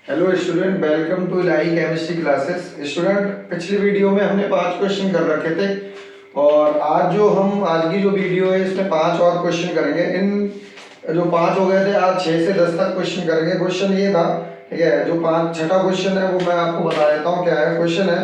Hello student, welcome to Elahi chemistry classes. Student, पिछली video में हमने 5 क्वेश्चन कर रखे थे और आज की जो वीडियो है इसमें 5 और क्वेश्चन करेंगे। इन जो 5 हो गए थे, आज 6 से 10 तक क्वेश्चन करेंगे। क्वेश्चन ये था, ठीक है, जो छठा क्वेश्चन है वो मैं आपको बता देता हूँ क्या है। क्वेश्चन है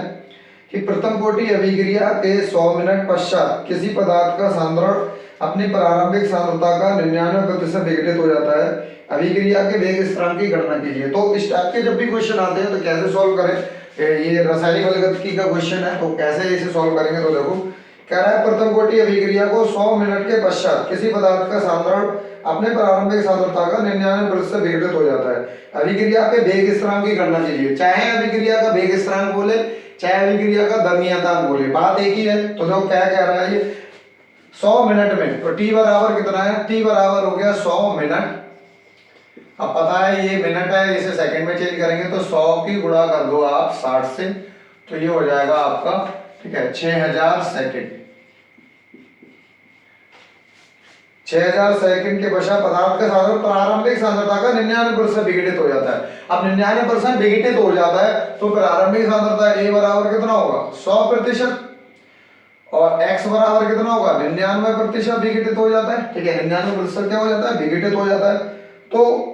कि प्रथम कोटि अभिक्रिया के 100 मिनट पश्चात किसी पदार्थ का सांद्रण अपनी प्रारंभिक सांद्रता का 99% विघटित हो जाता है। अभिक्रिया के वेग स्थिरांक की गणना कीजिए। तो इस टाइप के जब भी क्वेश्चन आते हैं तो कैसे सॉल्व करें, ये रासायनिक बलगतिकी का क्वेश्चन है तो कैसे इसे सॉल्व करेंगे। तो देखो, कह रहा है प्रथम कोटि अभिक्रिया को 100 मिनट के पश्चात किसी पदार्थ का सांद्रण अपने प्रारंभिक सांद्रता का 99% विघटित हो जाता है। अभिक्रिया के वेग स्थिरांक की गणना कीजिए। चाहे अभिक्रिया का वेग स्थिरांक बोले चाहे अभिक्रिया का द्रव्यतांक बोले, बात एक ही है। तो देखो क्या कह रहा है, ये 100 मिनट में, तो टी बराबर कितना है, टी बराबर हो गया 100 मिनट। अब पता है ये मिनट है, इसे सेकंड में चेंज करेंगे तो 100 की गुणा कर दो आप 60 से, तो ये हो जाएगा आपका, ठीक है, 6000 सेकंड। 6000 सेकंड के पश्चात पदार्थ का सांद्रण प्रारंभिक सांद्रता का 99% विघटित हो जाता है। अब 99% विघटित हो जाता है तो प्रारंभिक सांद्रता ए बराबर कितना होगा, 100%, और x बराबर कितना होगा, 99% विघटित हो जाता है। ठीक है, 99% क्या हो जाता है, विघटित हो जाता है। तो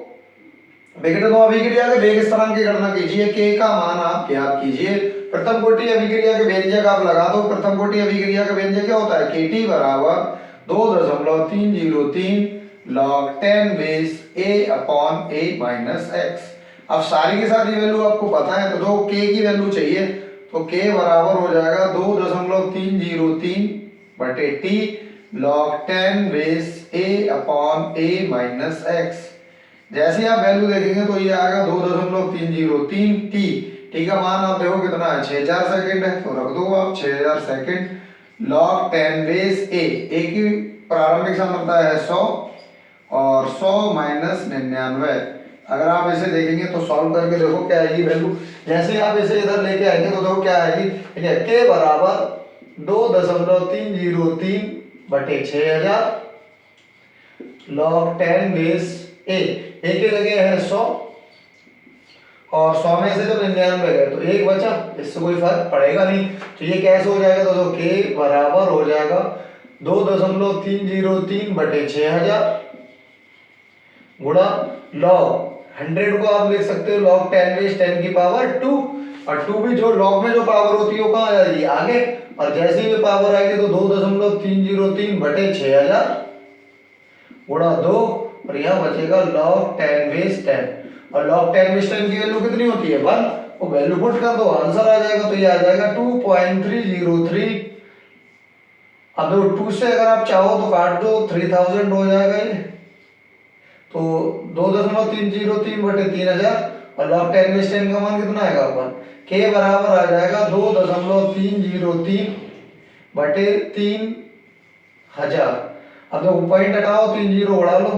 विघटित अभिक्रिया के वेग स्थिरांक की गणना कीजिए। k का मान आप ज्ञात कीजिए। प्रथम कोटि अभिक्रिया के व्यंजक आप लगा दो। प्रथम कोटि अभिक्रिया का व्यंजक क्या होता है, kT बराबर 2.303 log 10 बेस a/a-x। अब सारी की सारी वैल्यू आपको पता है, तो जो k की वैल्यू चाहिए तो k बराबर हो जाएगा 2.303 बटे t log 10 बेस a/a-x। जैसे आप वैल्यू देखेंगे तो ये आएगा 2.303 टी का मान आप देखो कितना है, 6000 सेकंड है, तो रख दो आप 6000 सेकंड log 10 बेस ए की प्रारंभिक सांद्रता है 100 और 100 माइनस 99। अगर आप इसे देखेंगे तो सॉल्व करके देखो क्या आएगी वैल्यू। जैसे ही आप इसे इधर लेके आएंगे तो देखो क्या आएगी, ठीक है, के बराबर 2.303 बटे 6000 log 10 बेस ए के लगे है 100 और 100 में से जब 99 गए तो एक बचा, इससे कोई फर्क पड़ेगा नहीं। तो ये कैसे हो जाएगा, तो के बराबर हो जाएगा 2.303 बटे 6000 गुणा log 100 को आप लिख सकते हो log 10 बेस 10 की पावर 2, और 2 भी जो log में जो पावर होती है वो कहाँ आ जाएगी, आगे, और जैसे ही पावर आएगी तो 2.303 बटे 6000 गुणा 2, और यहाँ बचेगा log 10 बेस 10, और log 10 बेस 10 की वैल्यू कितनी होती है, 1। वो वैल्यू पुट कर दो, आंसर आ जाएगा। तो ये आ जाएगा 2.303। अब देखो 2 से अगर आप चाहो तो काट दो, 3000 हो जाएगा ये, तो 2.303 बटे 3000, और log 10 बेस 10 का मान कितना आएगा, 1। के बराबर आ जाएगा 2.303 बटे 3000। अब देखो पॉइंट हटाओ, 3 जीरो उड़ा लो,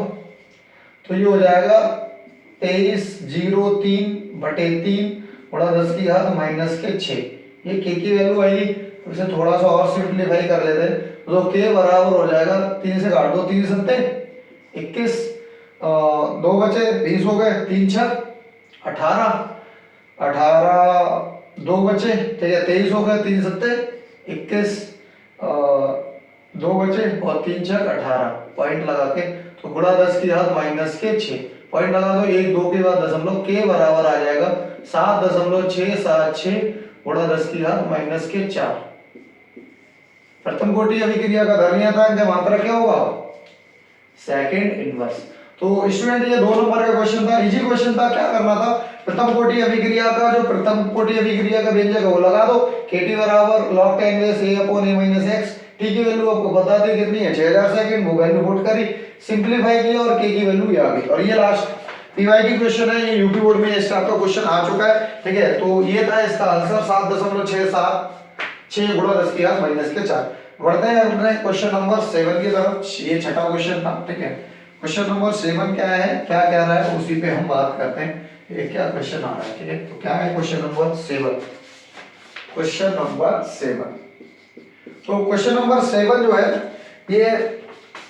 तो ये हो जाएगा 2303 बटे 3 गुणा 10 की घात माइनस के 6। ये के की वैल्यू आएगी, तो इसे थोड़ा सा और सिंप्लीफाई कर लेते हैं। तो के बराबर हो जाएगा, 3 से काट दो, 3 सत्ते 21, 2 बचे 20 हो गए, 3 छक 18, 2 बचे, ठीक है, 23 हो गए, 3 सत्ते 21, 2 बचे और 3 छक 18, पॉइंट लगा के तो गुणा 10 की घात माइनस के 6, पॉइंट लगा दो, 1 2 के बाद दशमलव, के बराबर आ जाएगा 7.676 गुणा 10 की घात माइनस के 4। प्रथम कोटि अभिक्रिया का द्रव्यतांक का मात्रा क्या होगा, सेकंड इनवर्स। तो स्टूडेंट ये 2 नंबर का क्वेश्चन था, इजी क्वेश्चन था। क्या करना था, प्रथम कोटि अभिक्रिया का जो प्रथम कोटि अभिक्रिया का व्यंजक है वो लगा दो। kT बराबर log 10 बेस a/a-x। टी की वैल्यू आपको बता दी कितनी है, 6000 सेकंड, वो वैल्यू पुट करी, सिंपलीफाई किया और के की वैल्यू आ गई। और ये लास्ट पीवाई की क्वेश्चन है, ये यूपी बोर्ड में इस टाइप का क्वेश्चन आ चुका है, ठीक है। तो ये था इसका आंसर, 7.676 गुणा 10 की घात माइनस के 4। बढ़ते हैं अपने क्वेश्चन नंबर 7 की तरफ। ये छठा क्वेश्चन था, ठीक है। क्वेश्चन नंबर 7 क्या है, क्या कह रहा है, उसी पे हम बात करते हैं। ये क्या क्वेश्चन आ रहा है, ठीक है। तो क्या है क्वेश्चन नंबर 7, क्वेश्चन नंबर 7। तो क्वेश्चन नंबर 7 जो है ये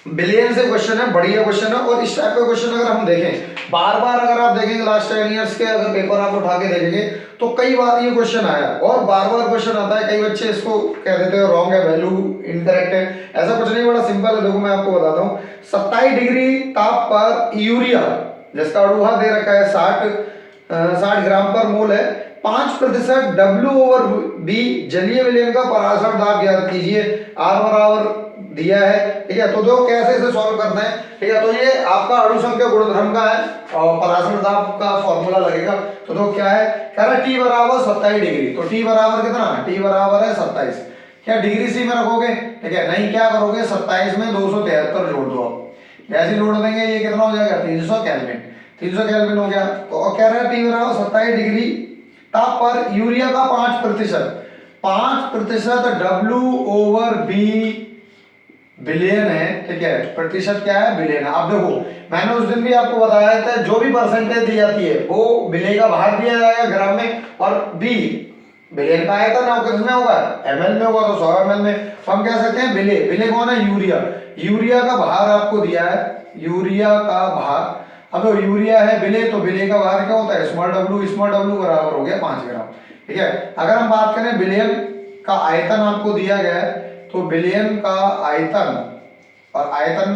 बिलियन से क्वेश्चन है, बढ़िया क्वेश्चन है। और इस टाइप का क्वेश्चन अगर हम देखें बार बार अगर आप देखेंगे लास्ट 10 ईयर्स के अगर पेपर आप उठा के देखेंगे तो कई बार ये क्वेश्चन आया और बार बार क्वेश्चन आता है। कई बच्चे इसको कह देते हैं रॉन्ग है, वैल्यू इनकरेक्ट है। ऐसा कुछ नहीं, बड़ा सिंपल है। देखो मैं आपको बताता हूँ, 27 डिग्री ताप पर यूरिया जिसका अणुभार दे रखा है 60 ग्राम पर मोल है, 5% W/B जलीय विलयन का परासर दाब ज्ञात कीजिए। R बराबर दिया है, ठीक है। तो देखो कैसे इसे सॉल्व करते हैं, ठीक है। तो ये आपका अणु संख्या गुणधर्म का है और परासर दाब का फॉर्मूला लगेगा। तो देखो क्या है, कह रहा है T बराबर 27 डिग्री। तो T बराबर कितना, T बराबर है 27। क्या डिग्री सी में रखोगे, ठीक है, नहीं क्या करोगे, 27 में 273 जोड़ दो। आप जैसे जोड़ देंगे ये कितना हो जाएगा, 300 केल्विन। 300 केल्विन हो गया। तो कह रहा है T बराबर 27 डिग्री ताप पर यूरिया का 5% W/B बिलियन है, ठीक है। प्रतिशत क्या है, बिलियन है। अब देखो मैंने उस दिन भी आपको बताया था, जो भी परसेंटेज दी जाती है वो बिलियन का भाग दिया जाएगा ग्राम में, और बी बिलियन का आयतन है वो किसमें होगा, ml में होगा। तो 100 ml में तो हम कह सकते हैं बिले। बिले कौन है, यूरिया। यूरिया का भार आपको दिया है, यूरिया का भार। अब तो यूरिया है बिले, तो बिले का भार क्या होता है, स्मॉल w बराबर हो गया 5 ग्राम, ठीक है। अगर हम बात करें बिलियन का आयतन आपको दिया गया है, तो बिलियन का आयतन और आयतन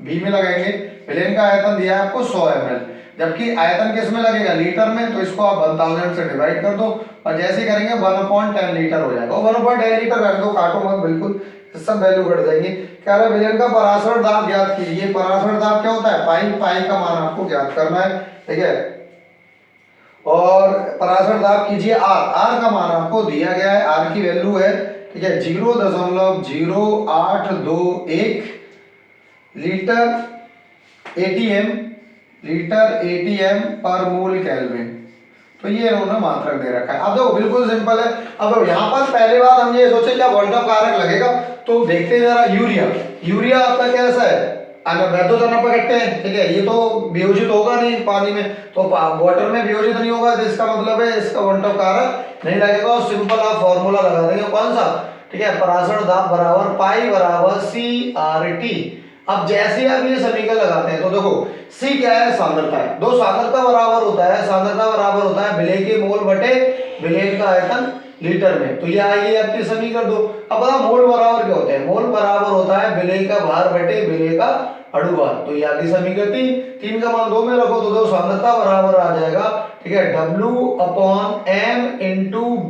बी में लगाएंगे। बिलियन का आयतन दिया है आपको 100 ml, जबकि आयतन किस में लगेगा, लीटर में। तो इसको आप 1000 से डिवाइड कर दो और जैसे करेंगे 1/10 लीटर हो जाएगा। 1/10 लीटर कर दो, काटो मत बिल्कुल, सब वैल्यू घट जाएंगे। कह रहा है बिलियन का परासर दाब ज्ञात कीजिए। परासर दाब क्या होता है, पाई का मान आपको ज्ञात करना है, ठीक है। और परासर दाब कीजिए आर का मान आपको दिया गया है, आर की वैल्यू है, ठीक है, 0.0821 लीटर एटीएम पर मोल केल्विन। तो ये उन्होंने मात्रक दे रखा है। अब देखो बिल्कुल सिंपल है। अब यहाँ पर पहले बार हम ये सोचे क्या वोल्टा कारक लगेगा, तो देखते हैं जरा। यूरिया आपका कैसा है, वैधोधर्म पकड़ते हैं, ठीक है। ये तो वियोजित होगा नहीं पानी में, तो वाटर में वियोजित नहीं होगा, तो इसका मतलब है इसका वोल्टा कारक नहीं लगेगा। और सिंपल आप फॉर्मूला लगा देंगे कौन सा, ठीक है, परासर दाब बराबर पाई बराबर CRT। अब जैसे आप ये समीकरण लगाते हैं तो देखो C क्या है, सांद्रता है। दो सांद्रता बराबर होता है, सांद्रता बराबर होता है विलेय के मोल बटे विलेय का आयतन लीटर में। तो ये आइए आपके समीकरण दो। अब बता मोल बराबर क्या होते हैं, मोल बराबर होता है विलेय का भार बटे विलेय का अणुभार। तो ये आपकी समीकरण 3 का मान 2 में रखो तो दो सांद्रता बराबर आ जाएगा, ठीक है, W/m ×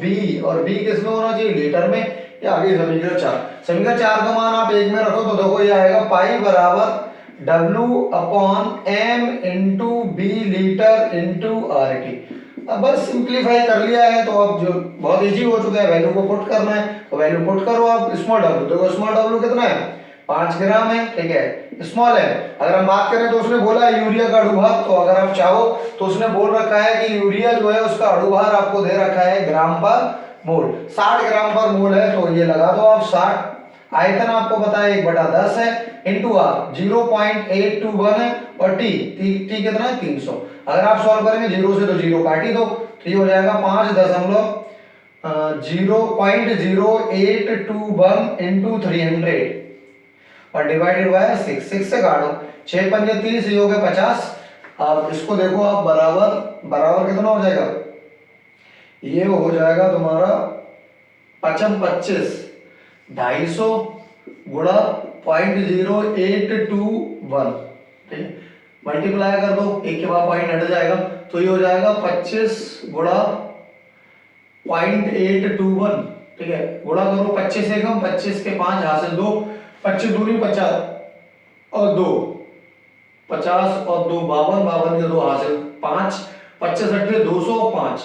B, और B किसमें होना चाहिए, लीटर में। ये आगे समीकरण 4। समीकरण 4 का मान आप 1 में रखो तो देखो ये आएगा पाई बराबर W/m × B लीटर × RT। अब बस सिंपलीफाई कर लिया है, तो अब जो बहुत इजी हो चुका है, वैल्यू को पुट करना है। तो वैल्यू पुट करो आप। स्मॉल w, देखो स्मॉल w कितना है, 5 ग्राम है, ठीक है, स्मॉल है। अगर हम बात करें तो उसने बोला है यूरिया का अणुभार, तो अगर आप चाहो तो उसने बोल रखा है कि यूरिया जो है उसका अणुभार आपको दे रखा है ग्राम पर मोल, 60 ग्राम पर मोल है। तो ये लगा दो आप 60। आयतन आपको पता है 1/10 है, इंटू आर 0.821 है, और टी कितना है 300। अगर आप सॉल्व करेंगे 0 से तो 0 काट ही दो, तो ये हो जाएगा 0.0821 इंटू 300 और डिवाइडेड बाय 6 से काटो, 6 पंजे 30, ये हो गया 50। अब इसको देखो आप, बराबर कितना हो जाएगा, ये हो जाएगा तुम्हारा 25 250 गुणा 0.0821, ठीक है, मल्टीप्लाई कर दो, एक के बाद पॉइंट हट जाएगा, तो ये हो जाएगा 25 गुणा 0.821, ठीक है, गुणा करो 25 से कम, 25 के 5 हासिल 2, 25 दूनी 50 और 2, 50 और 2 52, 52 के 2 हासिल 5, 25 अट्ठे 205,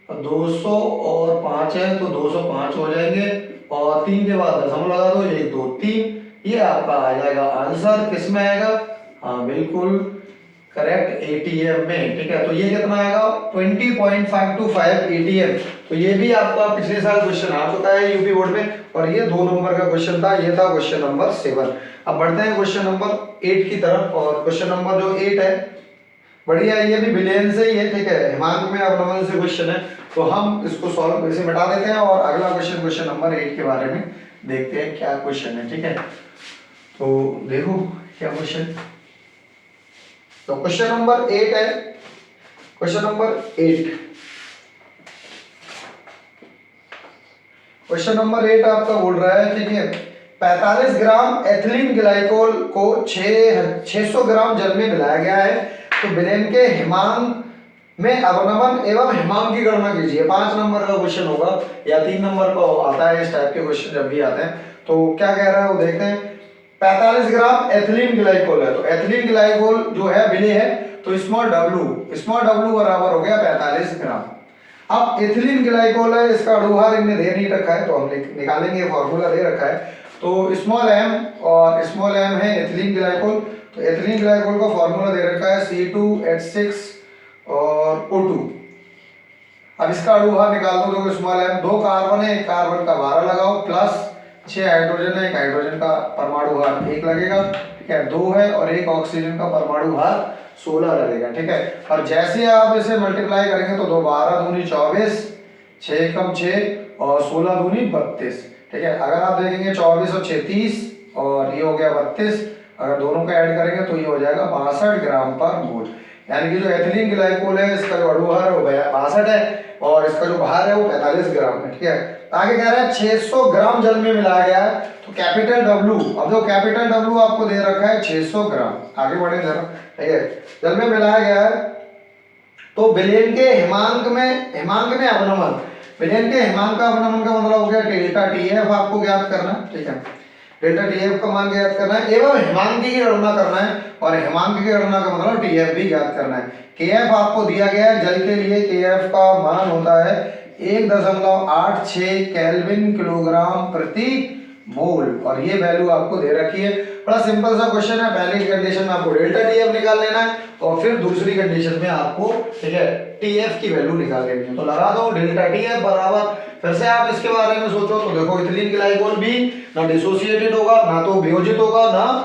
200 और 5 है तो 205 हो जाएंगे, और 3 के बाद दशमलव लगा दो, 1 2 3, ये आपका आ जाएगा आंसर। किस में आएगा, हाँ बिल्कुल करेक्ट, एटीएम में, ठीक है। तो ये कितना आएगा 20.525 एटीएम। तो ये भी आपका पिछले साल क्वेश्चन आ चुका है यूपी बोर्ड में, और ये 2 नंबर का क्वेश्चन था, ये था क्वेश्चन नंबर 7। अब बढ़ते हैं क्वेश्चन नंबर 8 की तरफ, और क्वेश्चन नंबर जो 8 है बढ़िया, ये भी बिलियन से ही है, ठीक है, हिमांक में अवनमन से क्वेश्चन है। तो हम इसको सॉल्व इसे मिटा देते हैं, और अगला क्वेश्चन नंबर 8 के बारे में देखते हैं क्या क्वेश्चन है, ठीक है। तो देखो क्या क्वेश्चन, तो क्वेश्चन नंबर 8 है, क्वेश्चन नंबर 8। क्वेश्चन नंबर 8 आपका बोल रहा है, ठीक है, 45 ग्राम एथिलीन ग्लाइकोल को 600 ग्राम जल में मिलाया गया है, तो विलेन के हिमांक में अवनमन एवं हिमांक की गणना कीजिए। 5 नंबर का क्वेश्चन होगा या 3 नंबर का आता है, इस टाइप के क्वेश्चन जब भी आते हैं। तो क्या कह रहा है वो देखते हैं। 45 ग्राम एथिलीन ग्लाइकोल है, तो एथिलीन ग्लाइकोल जो है विले है, तो स्मॉल डब्ल्यू बराबर हो गया 45 ग्राम। अब एथिलीन ग्लाइकोल है, इसका अणुभार इनने दे नहीं रखा है, तो हम निकालेंगे, फॉर्मूला दे रखा है। तो स्मॉल एम और स्मॉल एम है एथिलीन ग्लाइकोल, तो एथिलीन ग्लाइकोल का फॉर्मूला दे रखा है C2H6 और O2। अब इसका अणुभार निकाल दो, तो स्मॉल एम, 2 कार्बन है, एक कार्बन का 12 लगाओ, प्लस 6 हाइड्रोजन है, एक हाइड्रोजन का परमाणु भार 1 लगेगा, ठीक है, 2 है, और एक ऑक्सीजन का परमाणु भार 16 लगेगा, ठीक है। और जैसे आप इसे मल्टीप्लाई करेंगे तो 2 12 दूनी 24, 6 कम 6 और 16 दूनी 32, ठीक है। अगर आप देखेंगे 24 और 6 30 और ये हो गया 32, अगर दोनों का ऐड करेंगे तो ये हो जाएगा 62 ग्राम पर मोल। यानी कि जो एथिलीन ग्लाइकोल है, इसका जो अणुभार है वो 62 है और इसका जो भार है वो 45 ग्राम है, ठीक है। आगे कह रहा है 600 ग्राम जल में मिलाया गया है, तो कैपिटल डब्ल्यू, अब जो कैपिटल डब्ल्यू आपको दे रखा है 600 ग्राम। आगे बढ़े जरा, ठीक है, जल में मिलाया गया है, तो विलेन के हिमांक में अवनमन, विलेन के हिमांक का अवनमन का मतलब हो गया डेल्टा टीएफ आपको ज्ञात करना, ठीक है, डेल्टा टीएफ का मान ज्ञात करना है एवं हिमांक की गणना करना है, और हिमांक की गणना का मतलब टीएफ भी ज्ञात करना है। केएफ आपको दिया गया है, जल के लिए केएफ का मान होता है 1.86 केल्विन किलोग्राम प्रति मोल, और ये वैल्यू आपको दे रखी है। बड़ा सिंपल सा क्वेश्चन है, पहली कंडीशन में आपको डेल्टा टीएफ निकाल लेना है और फिर दूसरी कंडीशन में आपको, ठीक है, टीएफ की वैल्यू निकाल लेनी है। तो लगा दो डेल्टा टीएफ बराबर, फिर से आप इसके बारे में सोचो तो देखो इथिलीन ग्लाइकोल भी ना डिसोसिएटेड होगा, ना तो वियोजित होगा, ना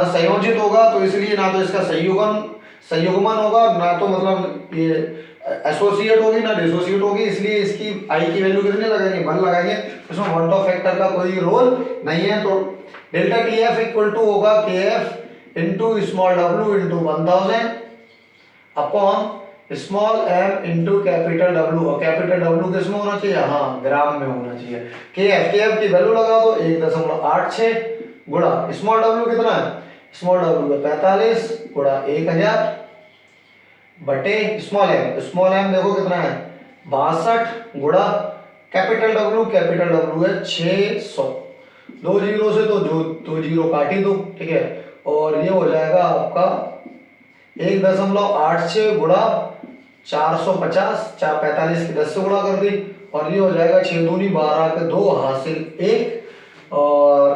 संयोजित होगा, तो इसलिए ना तो इसका संयुग्मन होगा, ना तो मतलब ये एसोसिएट होगी, ना डिसोसिएट होगी, इसलिए इसकी आई की वैल्यू कितने लगाएंगे, 1 लगाएंगे, इसमें वन ऑफ फैक्टर का कोई रोल नहीं है। तो डेल्टा टीएफ इक्वल टू होगा KF into small W into 1000 upon small M into capital W, और कैपिटल डब्ल्यू किस में होना चाहिए, हाँ ग्राम में होना चाहिए। केएफ की वैल्यू लगा दो 1.86 गुणा स्मॉल डब्ल्यू कितना है, स्मॉल डब्ल्यू 45 गुणा 1000 बटे स्मॉल एम देखो कितना है 62 गुणा कैपिटल डब्ल्यू है 600, 2 जीरो से तो जो 2 जीरो काट ही दो, ठीक है, और ये हो जाएगा आपका 1.86 गुणा 450, 45 की 10 से गुणा कर दी, और ये हो जाएगा 6 दूनी 12 के 2 हासिल 1 और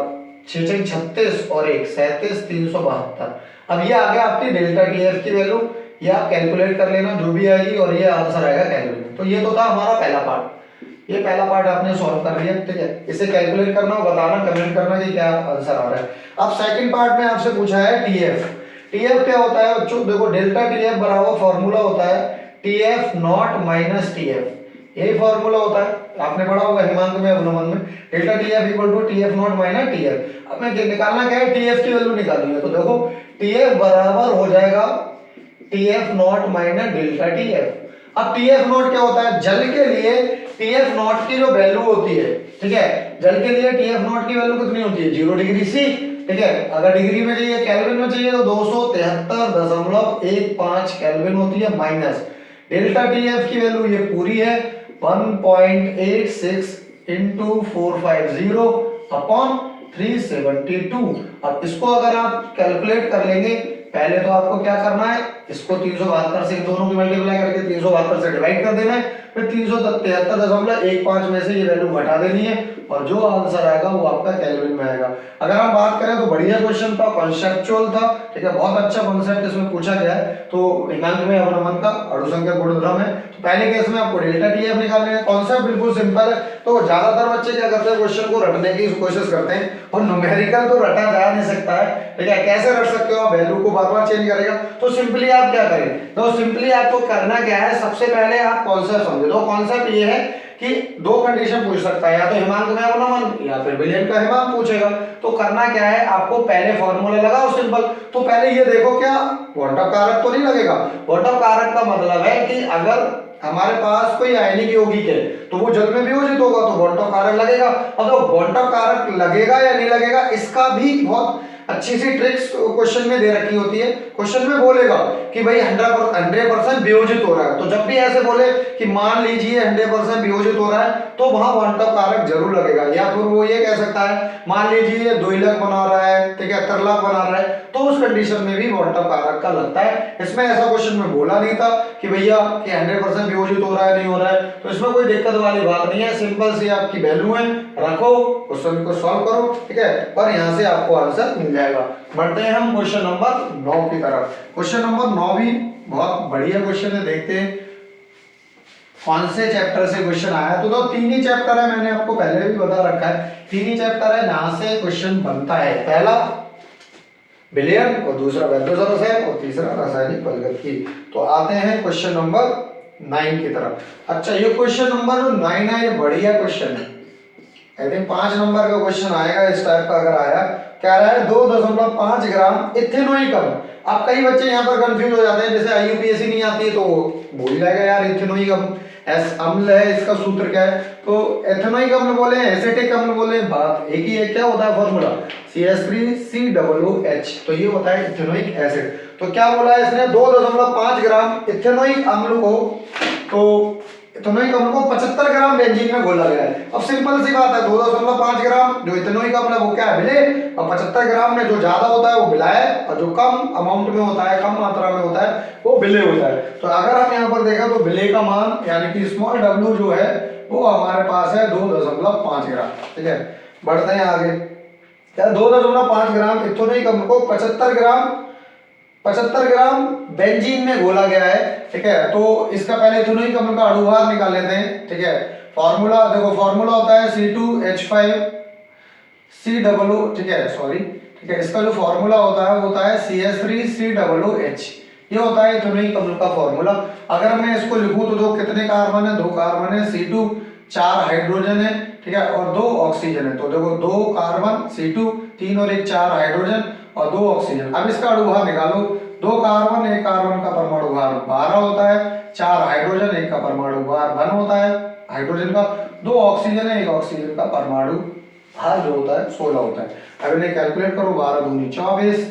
6 6 36 और 1 37 372। अब ये आ गया आपकी डेल्टा टीएफ की वैल्यू, ये आप कैलकुलेट कर लेना जो भी आएगी, और ये आंसर आएगा कैलकुलेट। तो ये तो था हमारा पहला पार्ट, ये पहला पार्ट आपने सॉल्व कर लिया, ठीक है। इसे कैलकुलेट करना और बताना, कमेंट करना कि क्या आंसर आ रहा है। अब सेकंड पार्ट में आपसे पूछा है टीएफ। टीएफ क्या होता है बच्चों, देखो डेल्टा टीएफ बराबर फॉर्मूला होता है टीएफ नॉट माइनस टीएफ, यही फॉर्मूला होता है, आपने पढ़ा होगा हिमांक में अवनमन में, delta TF equal to TF not minus TF. अब मैं निकालना क्या है, टीएफ की वैल्यू निकालनी है, तो देखो टीएफ बराबर हो जाएगा TF not minus delta TF. अब टीएफ नॉट क्या होता है, जल के लिए टीएफ नॉट की जो वैल्यू होती है, ठीक है, जल के लिए टीएफ नॉट की वैल्यू कितनी होती है 0 डिग्री सी, ठीक है, अगर डिग्री में चाहिए केल्विन में चाहिए तो 273.15 केल्विन होती है, माइनस डेल्टा टीएफ की वैल्यू ये पूरी है 1.86 इंटू 450 अपॉन 372। अब इसको अगर आप कैलकुलेट कर लेंगे, पहले तो आपको क्या करना है, इसको 372 से इन दोनों की मल्टीप्लाई करके 372 से डिवाइड कर देना है, फिर 373.15 में से ये वैल्यू घटा देनी है, और जो आंसर आएगा वो आपका केल्विन में आएगा। अगर हम बात करें तो बढ़िया क्वेश्चन था, कॉन्सेप्चुअल था, ठीक है, बहुत अच्छा कॉन्सेप्ट इसमें पूछा गया है। तो हिमांक में अवनमन का अणुसंख्या गुणधर्म है, तो पहले केस में आपको डेल्टा टीएफ निकालना है, कॉन्सेप्ट बिल्कुल सिंपल है। तो ज्यादातर बच्चे क्या करते हैं, क्वेश्चन को रटने की कोशिश करते हैं, और न्यूमेरिकल तो रटा जा नहीं सकता है, ठीक है, कैसे रट सकते हो आप, वैल्यू को बार बार चेंज करेगा। तो सिंपली आप क्या करें, तो सिंपली आपको करना क्या है, सबसे पहले आप कॉन्सेप्ट समझो। तो कॉन्सेप्ट ये है कि दो कंडीशन पूछ सकता है, या तो हिमांक में अवनमन या फिर विलयन का हिमांक पूछेगा। तो करना क्या है, आपको पहले फॉर्मूला लगाओ सिंपल। तो पहले ये देखो क्या क्वांटम कारक तो नहीं लगेगा। क्वांटम कारक का मतलब है कि अगर हमारे पास कोई आयनिक यौगिक है तो वो जल में वियोजित होगा तो क्वांटम कारक लगेगा। अब तो क्वांटम कारक लगेगा या नहीं लगेगा इसका भी बहुत अच्छी सी ट्रिक्स क्वेश्चन में दे रखी होती है। क्वेश्चन में बोलेगा कि भाई 100% वियोजित हो रहा है, तो जब भी ऐसे बोले कि मान लीजिए 100% वियोजित हो रहा है तो वहां क्वांटम कारक जरूर लगेगा। या फिर वो ये कह सकता है मान लीजिए द्विलक बना रहा है, ठीक है, त्रिलक बना रहा है, तो उस कंडीशन में भी क्वांटम कारक का लगता है। इसमें ऐसा क्वेश्चन में बोला नहीं था कि भैया कि 100% वियोजित हो रहा है नहीं हो रहा है, तो इसमें कोई दिक्कत वाली बात नहीं है। सिंपल सी आपकी वैल्यू है, रखो, क्वेश्चन को सॉल्व करो, ठीक है, और यहाँ से आपको आंसर मिल जाएगा। बढ़ते हैं हम क्वेश्चन नंबर 9 की तरफ। क्वेश्चन नंबर 9 भी बहुत बढ़िया क्वेश्चन है, देखते हैं कौन से चैप्टर से क्वेश्चन आया। तो तीन ही चैप्टर है, मैंने आपको पहले भी बता रखा है, तीन ही चैप्टर है जहां से क्वेश्चन बनता है। पहला विलयन और दूसरा वैद्युत रसायन और तीसरा रासायनिक फलगत। तो आते हैं क्वेश्चन नंबर 9 की तरफ। अच्छा ये क्वेश्चन नंबर 9 है, ये बढ़िया क्वेश्चन है। आई थिंक 5 नंबर का क्वेश्चन आएगा इस टाइप का। अगर आया क्या रहा है 2.5 ग्राम इथेनॉइक अम्ल। अब कई बच्चे यहाँ पर कंफ्यूज हो जाते हैं, जैसे आईयूपीएससी नहीं आती है तो भूल जाएगा यार इथेनॉइक अम्ल है, इसका सूत्र क्या है। तो एथेनॉइक अम्ल बोले एसिटिक अम्ल बोले बात एक ही है। क्या होता है फॉर्मूला CH3COOH, तो ये होता है इथेनॉइक एसिड। तो क्या बोला है इसने 2.5 ग्राम इथेनॉइक अम्ल को, तो इथेनॉइक अम्ल को 75 ग्राम बेंजीन में घोला गया है। अब सिंपल सी बात है 2.5 ग्राम जो इथेनॉइक अम्ल है वो क्या है विलेय, और 75 ग्राम में जो ज्यादा होता है वो विलाय है, और जो कम अमाउंट में होता है कम मात्रा में होता है वो विलेय होता है। तो अगर हम यहाँ पर देखें तो विलेय का मान यानी कि स्मॉल w जो है वो हमारे पास है 2.5 ग्राम, ठीक है। बढ़ते हैं आगे, क्या 2.5 ग्राम इथेनॉइक अम्ल को 75 ग्राम बेंजीन में घोला गया है, ठीक है। तो इसका पहले इथेनॉइक अम्ल का अणुभार निकाल लेते हैं, ठीक है। फॉर्मूला देखो, फॉर्मूला होता है C2H5COO, ठीक है, सॉरी, ठीक है। इसका जो फॉर्मूला होता है वो होता है CH3COOH, ये होता है इथेनॉइक अम्ल का फॉर्मूला। अगर मैं इसको लिखूं तो दो कितने कार्बन है, 2 कार्बन है, C2 4 हाइड्रोजन है, ठीक है, और 2 ऑक्सीजन है। तो देखो 2 कार्बन C2 3 और 1 4 हाइड्रोजन और 2 ऑक्सीजन। अब इसका अणुभार निकालो, 2 कार्बन 1 कार्बन का परमाणु भार 12 होता है, 4 हाइड्रोजन 1 का परमाणु भार 1 होता है हाइड्रोजन का, 2 ऑक्सीजन है 1 ऑक्सीजन का परमाणु भार जो होता है 16 होता है। अब इन्हें कैलकुलेट करो, 12 दूनी 24,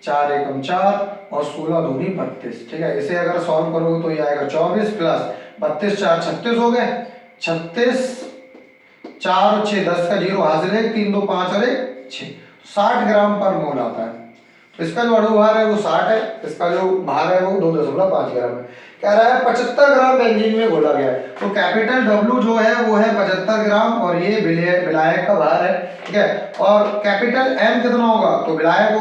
4 एकम 4 और 16 दूनी 32, ठीक है। इसे अगर सॉल्व करोगे तो ये आएगा 24 प्लस 32 4 36 हो गए, 36 4 और 6 10 का 0 हासिल है, 3 2 5 और 1 6, 60 ग्राम पर मोल आता है। तो इसका जो अणुभार है वो 60 है, इसका जो भार है वो 2.5 ग्राम है। कह रहा है 75 ग्राम बेंजीन में घोला गया है। तो कैपिटल W जो है वो है 75 ग्राम और ये विलायक का भार है, ठीक है। और कैपिटल M कितना होगा, तो विलायक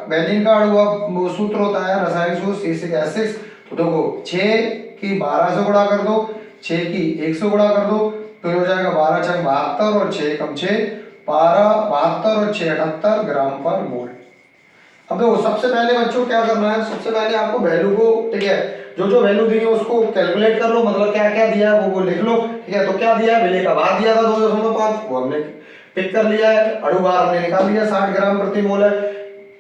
बेंजीन का अणु सूत्र होता है रासायनिक सूत्र C6H6। तो देखो 6 की 12 से गुणा कर दो, 6 की 1 से गुणा कर दो, तो हो जाएगा 12 छंग 72 और 6 कम 6 12, 72 और 6 78 ग्राम पर मोल। अब देखो सबसे पहले बच्चों क्या करना है, सबसे पहले आपको वैल्यू को, ठीक है, जो वैल्यू दी है उसको कैलकुलेट कर लो, मतलब क्या क्या दिया है वो लिख लो, ठीक है। तो क्या दिया है, विलेय का भार दिया था 2.5, वो हमने पिक कर लिया है, अणुभार हमने निकाल लिया 60 ग्राम प्रति मोल है,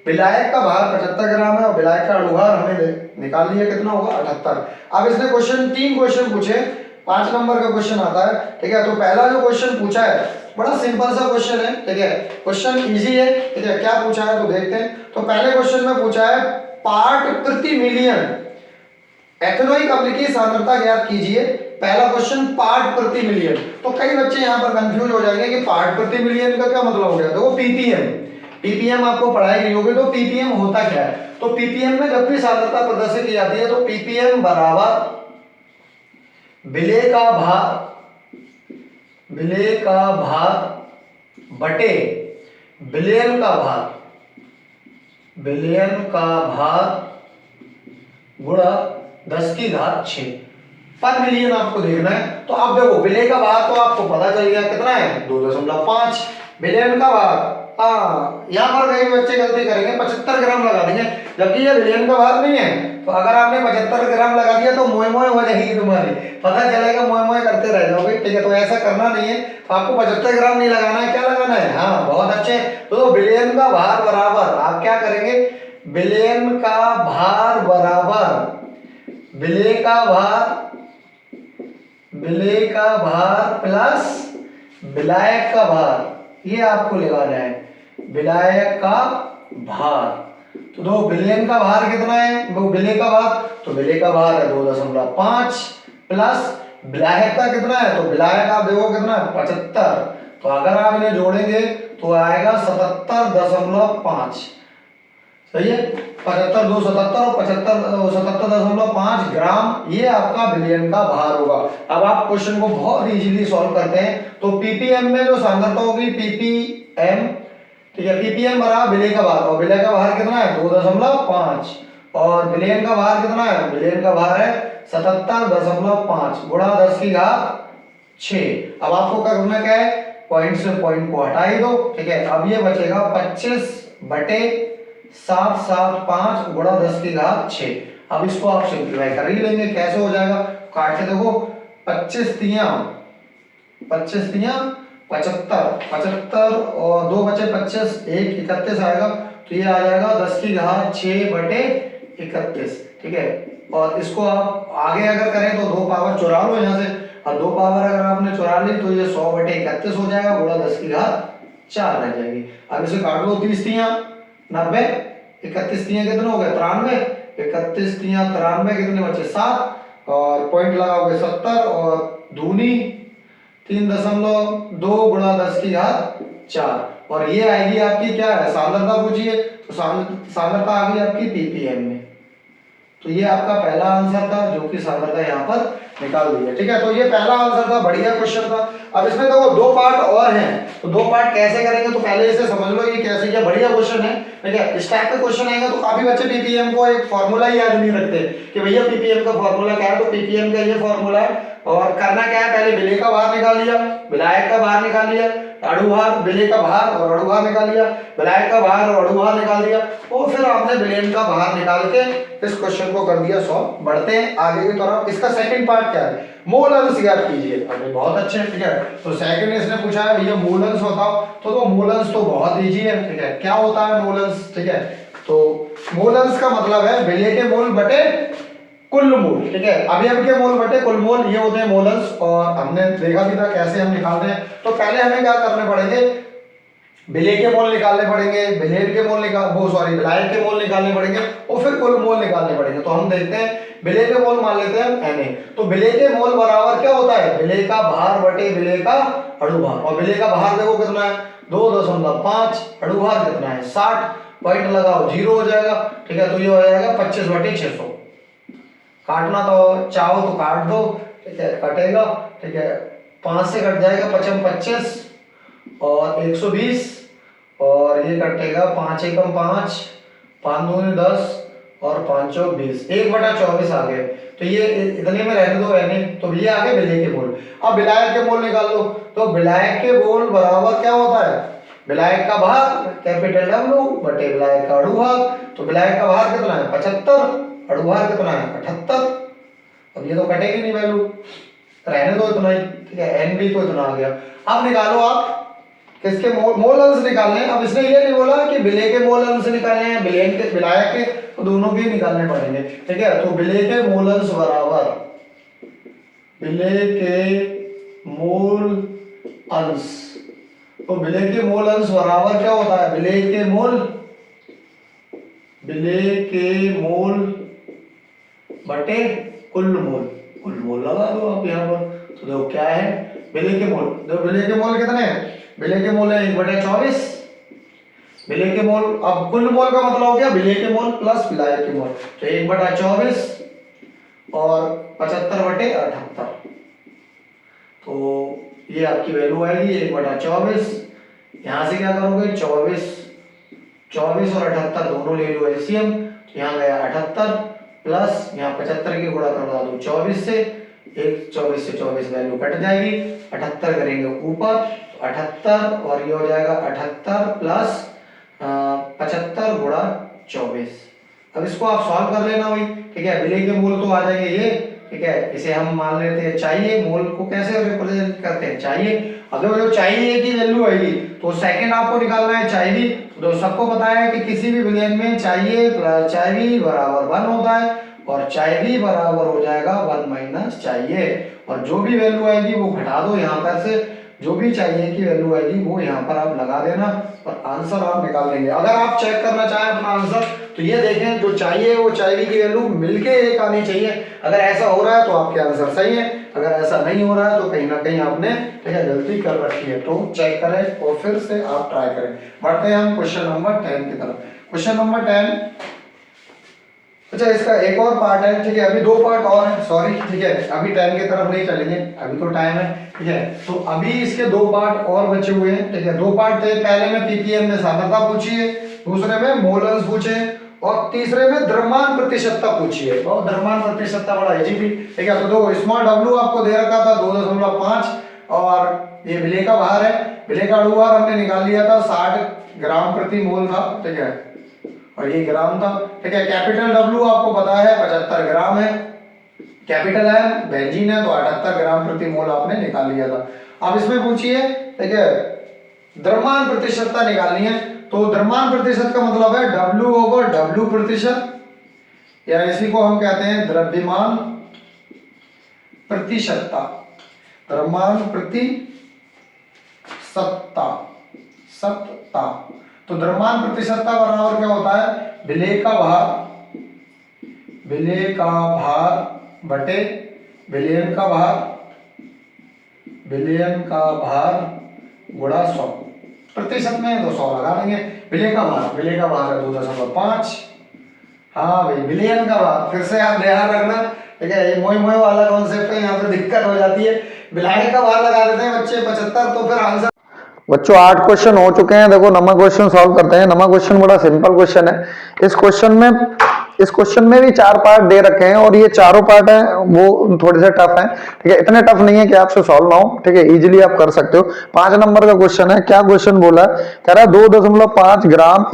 विलायक का भार 75 ग्राम है और विलायक का अणुभार हमने निकाल लिया कितना होगा 78। अब इसने तीन क्वेश्चन पूछे, 5 नंबर का क्वेश्चन आता है, ठीक है। तो पहला जो क्वेश्चन पूछा है बड़ा सिंपल सा क्वेश्चन है, ठीक है, क्वेश्चन इजी है, ठीक है। क्या पूछा है तो देखते हैं। तो पहले क्वेश्चन में पूछा है पार्ट प्रति मिलियन एथेनॉइक अम्ल की सांद्रता ज्ञात कीजिए। पहला क्वेश्चन पार्ट प्रति मिलियन। तो कई बच्चे यहाँ पर कंफ्यूज हो जाएंगे कि पार्ट प्रति मिलियन का क्या मतलब हो गया। देखो पीपीएम आपको पढ़ाई नहीं होगी, तो पीपीएम होता क्या है। तो पीपीएम में जब भी सांद्रता प्रदर्शित की जाती है तो पीपीएम बराबर विलेय का भार बटे विलयन का भार गुणा 10⁶ पर मिलियन आपको देखना है। तो आप देखो विलेय का भार तो आपको पता चल गया कितना है 2.5, विलयन का भार हाँ, यहाँ पर कई बच्चे गलती करेंगे, 75 ग्राम लगा देंगे, जबकि ये बिलियन का भार नहीं है। तो अगर आपने 75 ग्राम लगा दिया तो मोए मोए हो जाएगी तुम्हारी, पता चलेगा मोए मोए करते रह जाओगे। ठीक है, तो ऐसा करना नहीं है। तो आपको 75 ग्राम नहीं लगाना है, क्या लगाना है? हाँ, बहुत अच्छे। तो बिलियन का भार बराबर आप क्या करेंगे? बिलियन का भार बराबर विलेय का भार प्लस विलायक का भार, ये आपको लगाना है, विलायक का भार। तो दो बिलियन का भार कितना है, वो विलेय का भार, तो विलेय का भार है 2.5 प्लस विलायक का कितना है, तो विलायक आप देखो कितना है 75। तो अगर आप इन्हें जोड़ेंगे तो आएगा 77.5। सही है, 75 2 77 और 77.5 ग्राम, ये आपका बिलियन का भार होगा। अब आप क्वेश्चन को बहुत इजीली सॉल्व करते हैं। तो पीपीएम में जो सांद्रता होगी पीपीएम, ठीक है, पीपीएम बराबर विलेय का भार, और विलेय का भार कितना है 2.5, और बिलियन का भार कितना है, बिलियन का भार है 77.5 गुणा 10⁶। अब आपको करना क्या है, पॉइंट से पॉइंट को हटा ही दो। ठीक है, अब ये बचेगा 25/775 गुणा 10⁶। अब इसको आप सिंप्लीफाई कर ही लेंगे। कैसे हो जाएगा, काट के देखो, 25 तियां 75 और 2 बचे 25, 1 31 आएगा। तो ये आ जाएगा 10⁶/31। ठीक है, और इसको आप आगे अगर करें तो 2 पावर चुरा लो यहाँ से, और 2 पावर अगर आपने चुरा ली तो ये 100/31 हो जाएगा, गुणा 10⁴ रह जाएगी। अब इसे काट लो, 30 तियां 90, 31 तियां कितने हो गए 93, 31 तियां 93 कितने बचे 7, और पॉइंट लगाओगे 70, और दूनी 3.2 गुणा 10⁴। और ये आएगी आपकी क्या है, सांद्रता पूछी है, तो सांद्रता आ गई आपकी पीपीएम में। तो ये आपका पहला आंसर था, जो कि सांद्रता यहाँ पर निकाल दी है। ठीक है, तो ये पहला आंसर था, बढ़िया क्वेश्चन था। अब इसमें देखो 2 पार्ट और हैं, तो 2 पार्ट कैसे करेंगे, तो पहले इसे समझ लो ये कैसे किया, बढ़िया क्वेश्चन है। ठीक है, इस टाइप का क्वेश्चन आएगा तो काफी बच्चे पीपीएम को एक फॉर्मूला ही याद नहीं रखते कि भैया पीपीएम का फॉर्मूला क्या है। तो पीपीएम का ये फॉर्मूला है, और करना क्या है, पहले विलेय का भार निकाल लिया, विलायक का भार निकाल लिया, अणुभार, विलेय का भार और अणुभार निकाल लिया, विलायक का भार और अणुभार निकाल दिया, और फिर आपने विलेयन का भार निकाल के इस क्वेश्चन को कर दिया सॉल्व। बढ़ते हैं आगे की तरफ। इसका सेकंड पार्ट क्या है, मोल अंश ज्ञात कीजिए। अरे बहुत अच्छे। ठीक है, तो सेकंड इसने पूछा है भैया मोल अंश बताओ, तो मोल अंश तो बहुत इजी है। ठीक है, क्या होता है मोल अंश। ठीक है, तो मोल अंश का मतलब है विलेय के मोल बटे कुल मोल। ठीक है, अवयव के मोल बटे कुल मोल, ये होते हैं मोल अंश। और हमने देखा भी था कैसे हम निकालते हैं। तो पहले हमें क्या करने पड़ेंगे, विलेय के मोल निकालने पड़ेंगे, विलेय के मोल विलायक के मोल निकालने पड़ेंगे, और फिर कुल मोल निकालने पड़ेंगे। तो हम देखते हैं, विलेय के मोल मान लेते हैं Na। तो विलेय के मोल बराबर क्या होता है, विलेय का भार बटे विलेय का अणुभार। और विलेय का भार देखो कितना है 2.5, अणुभार कितना है 60, पॉइंट लगाओ 0 हो जाएगा। ठीक है, तो ये हो जाएगा 25/600। काटना तो चाहो तो काट दो। ठीक है, कटेगा। ठीक है, 5 से कट जाएगा 5 25 और 120, और ये कटेगा 5 एकम 5, 5 दूनी 10 और 5 चौक 20, 1/24 आ गए। तो ये इतने में रहने दो यानी। तो ये आ गए विलेय के मोल। अब विलायक के मोल निकाल लो। तो विलायक के मोल बराबर क्या होता है, विलायक का भार कैपिटल W बटे विलायक का अणुभार। तो विलायक का भार कितना है 75, अणुभार कितना है 78। अब ये तो कटेगी नहीं वैल्यू, रहने दो इतना ही। ठीक है, एन भी तो इतना आ गया। अब निकालो आप किसके मोल अंश निकालने हैं। अब इसने ये नहीं बोला कि विलेय के मोल अंश निकालने हैं, विलायक के, तो दोनों के निकालने पड़ेंगे। ठीक है, तो विलेय के मोल अंश बराबर विलेय के मोल अंश। तो विलेय के मोल अंश बराबर क्या होता है, विलेय के मोल बटे कुल मोल लगा दो आप यहाँ पर। तो देखो क्या है, विलेय के मोल, देखो विलेय के मोल कितने हैं, विलेय के मोल है 1/24 विलेय के मोल। अब कुल मोल का मतलब हो गया विलेय के मोल प्लस विलायक के मोल, तो 1/24 और 75/78। तो ये आपकी वैल्यू आएगी 1/24। यहाँ से क्या करोगे 24 और 78 दोनों ले लो एलसीएम। तो यहाँ गया 78 प्लस यहाँ 75 की गुणा करवा दो 24 से, एक 24 से 24 वैल्यू कट जाएगी, 78 करेंगे ऊपर, 78 और ये हो जाएगा 78 प्लस 75 गुणा 24। अब इसको आप सॉल्व कर लेना भाई, ठीक है। विलेय के मूल तो आ जाएंगे ये, ठीक है। इसे हम मान लेते हैं चाहिए, मूल को कैसे रिप्रेजेंट करते हैं, चाहिए। अगर जो चाहिए की वैल्यू आएगी तो सेकंड आपको निकालना है चाहिए। तो सबको पता है कि किसी भी विलेय में चाहिए प्लस चाहिए बराबर 1 होता है, और चाहिए बराबर हो जाएगा 1 माइनस चाहिए, और जो भी वैल्यू आएगी वो घटा दो यहाँ पर से, जो भी चाहिए की वैल्यू आएगी वो यहाँ पर आप लगा देना और आंसर आप निकाल लेंगे। अगर आप चेक करना चाहें अपना आंसर तो ये देखें, जो चाहिए वो चाहिए की वैल्यू मिलके एक आनी चाहिए। अगर ऐसा हो रहा है तो आपके आंसर सही है, अगर ऐसा नहीं हो रहा है तो कहीं ना कहीं आपने, ठीक है, गलती कर रखी है। तो चेक करें और फिर से आप ट्राई करें। बढ़ते हैं हम क्वेश्चन नंबर 10 की तरफ। क्वेश्चन नंबर 10, अच्छा इसका एक और पार्ट है, ठीक है, अभी 2 पार्ट और है, सॉरी, ठीक है, अभी 10 की तरफ नहीं चलेंगे, अभी तो टाइम है, ठीक है। तो अभी इसके 2 पार्ट और बचे हुए हैं, ठीक है। 2 पार्ट थे, पहले में पीपीएम में सांद्रता पूछी है, दूसरे में मोलर्स पूछे, और तीसरे में द्रव्यमान प्रतिशतता पूछी है। और द्रव्यमान प्रतिशतता बड़ा इजी भी, ठीक है। तो दो स्मॉल डब्ल्यू आपको दे रखा था 2.5, और ये विलेय का भार है, विलेय का अणुभार हमने निकाल लिया था 60 ग्राम प्रति मोल था, ठीक है, और ये ग्राम था, ठीक है। कैपिटल डब्ल्यू आपको पता है 75 ग्राम है, कैपिटल एम बेंजीन है तो 78 ग्राम प्रति मोल आपने निकाल लिया था। अब इसमें पूछिए, ठीक है, द्रव्यमान प्रतिशतता निकालनी है। तो द्रव्यमान प्रतिशत का मतलब है W ओवर W प्रतिशत, या इसी को हम कहते हैं द्रव्यमान प्रतिशतता, द्रव्यमान प्रतिशतता, सत्ता। तो द्रव्यमान प्रतिशतता बराबर क्या होता है, विलेय का भार, विलेय का भार बटे विलेयन का भार, विलेयन का भार गुणा 100। प्रतिशत में 200 लगा देंगे। विलेय का भार, विलेय का भार है 2.5, हाँ भाई, विलेयन का भार फिर से आप ध्यान रखना, ठीक है। ये मोई मोई वाला कॉन्सेप्ट है, यहाँ पे दिक्कत हो जाती है। विलायक का भार लगा देते हैं बच्चे 75, तो फिर आंसर। बच्चों 8 क्वेश्चन हो चुके हैं। देखो नंबर क्वेश्चन सॉल्व करते हैं। नंबर क्वेश्चन बड़ा सिंपल क्वेश्चन है। इस क्वेश्चन में भी 4 पार्ट दे रखे हैं, और ये चारों पार्ट हैं वो थोड़े से टफ हैं, ठीक है। इतने टफ नहीं है कि आपसे सॉल्व ना हो, ठीक है, इजीली आप कर सकते हो। 5 नंबर का क्वेश्चन है। क्या क्वेश्चन बोला है, कह रहा है 2.5 ग्राम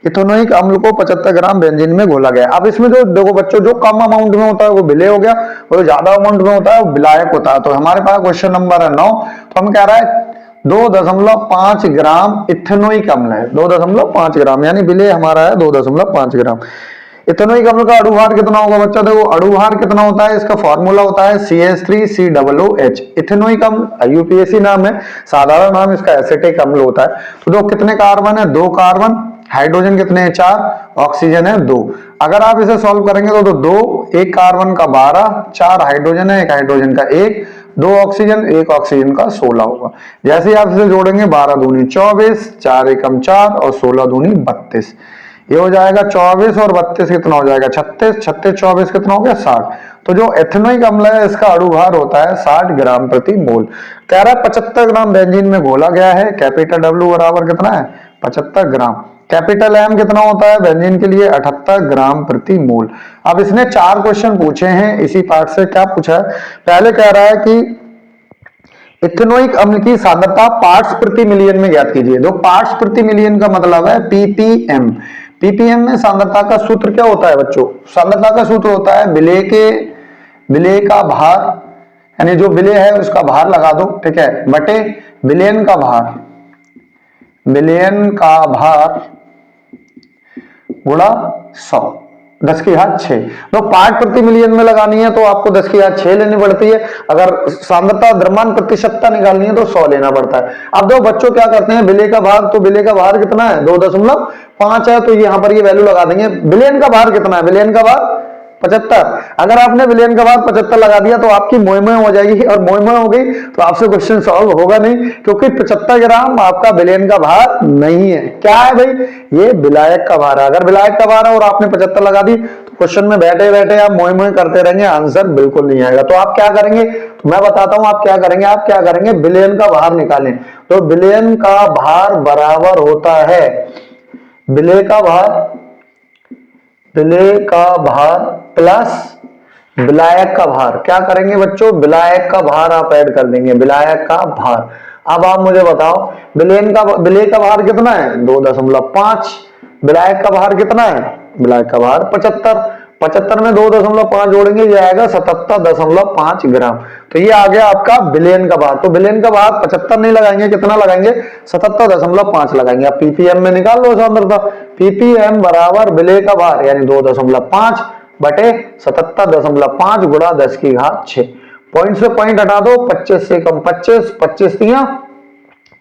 इथेनोइक अम्ल को 75 ग्राम बेंजीन में घोला गया। अब इसमें जो देखो बच्चों, जो कम अमाउंट में होता है वो विलेय हो गया, और जो ज्यादा अमाउंट में होता है वो विलायक होता है। तो हमारे पास क्वेश्चन नंबर है 9। तो हम कह रहा है 2.5 ग्राम इथेनोइक अम्ल है, 2.5 ग्राम, यानी विलेय हमारा है 2.5 ग्राम। इथेनोइक अम्ल का अणुभार कितना होगा बच्चा, देखो अणुभार कितना होता है, इसका फॉर्मूला होता है CH3COOH। इथेनोइक अम्ल यूपीएससी नाम है, साधारण नाम इसका एसिटिक अम्ल होता है। तो दो कितने कार्बन है, 2 कार्बन, हाइड्रोजन कितने हैं 4, ऑक्सीजन है 2। अगर आप इसे सॉल्व करेंगे तो 2, 1 कार्बन का 12, 4 हाइड्रोजन है, 1 हाइड्रोजन का 1, 2 ऑक्सीजन, 1 ऑक्सीजन का 16 होगा। जैसे ही आप इसे जोड़ेंगे 12 दूनी 24, 4 एकम 4 और 16 दूनी 32, ये हो जाएगा 24 और 32 कितना हो जाएगा 36, 36 24 कितना हो गया 60। तो जो एथेनोइक अम्ल है इसका अणुभार होता है 60 ग्राम प्रति मोल। कह रहा है 75 ग्राम बेंजीन में घोला गया है। कैपिटल डब्ल्यू बराबर कितना है 75 ग्राम। कैपिटल एम कितना होता है बेंजीन के लिए 78 ग्राम प्रति मोल। अब इसने 4 क्वेश्चन पूछे हैं इसी पार्ट से। क्या पूछा है, पहले कह रहा है कि इथेनोइक अम्ल की सांद्रता पार्ट्स प्रति मिलियन में ज्ञात कीजिए। दो पार्ट्स प्रति मिलियन का मतलब है पीपीएम। पीपीएम में सांद्रता का सूत्र क्या होता है बच्चों, सांद्रता का सूत्र होता है विलेय का भार, यानी जो विलेय है उसका भार लगा दो, ठीक है, बटे विलेयन का भार, विलेयन का भार गुणा 100, 10 की घात 6। तो पार्ट प्रति मिलियन में लगानी है तो आपको 10 की घात 6 लेनी पड़ती है। अगर सांद्रता द्रव्यमान प्रतिशतता निकालनी है तो 100 लेना पड़ता है। अब दो बच्चों क्या करते हैं, विलेय का भार, तो विलेय का भार कितना है 2.5 है, तो यहाँ पर ये वैल्यू लगा देंगे। विलेयन का भार कितना है, विलेयन का भार 75। अगर आपने विलेयन का भार 75 लगा दिया तो आपकी मोय हो जाएगी, और मोय हो गई तो आपसे क्वेश्चन सॉल्व होगा नहीं, क्योंकि 75 ग्राम आपका विलेयन का भार नहीं है। क्या है भाई, ये विलायक का भार है। अगर विलायक का भार है और आपने 75 लगा दी तो क्वेश्चन में बैठे बैठे आप मोय करते रहेंगे, आंसर बिल्कुल नहीं आएगा। तो आप क्या करेंगे, तो मैं बताता हूं आप क्या करेंगे, विलेयन का भार निकालें। तो विलेयन का भार बराबर होता है विलेय का भार प्लस विलायक का भार। क्या करेंगे बच्चों, विलायक का भार आप ऐड कर देंगे, विलायक का भार। अब आप मुझे बताओ विलेय का भार कितना है 2.5, विलायक का भार कितना है, विलायक का भार 75, 75 में 2.5 जोड़ेंगे, ये आएगा 77.5 ग्राम। तो ये आ गया आपका विलेयन का भार। तो विलेयन का भार 75 नहीं लगाएंगे, कितना लगाएंगे 77.5 लगाएंगे। आप पीपीएम में निकाल लो सांद्रता, पीपीएम बराबर विलेय का भार यानी 2.5 बटे 77.5 गुणा 10⁶। पॉइंट से पॉइंट हटा दो, 25 से कम 25, 25 तिया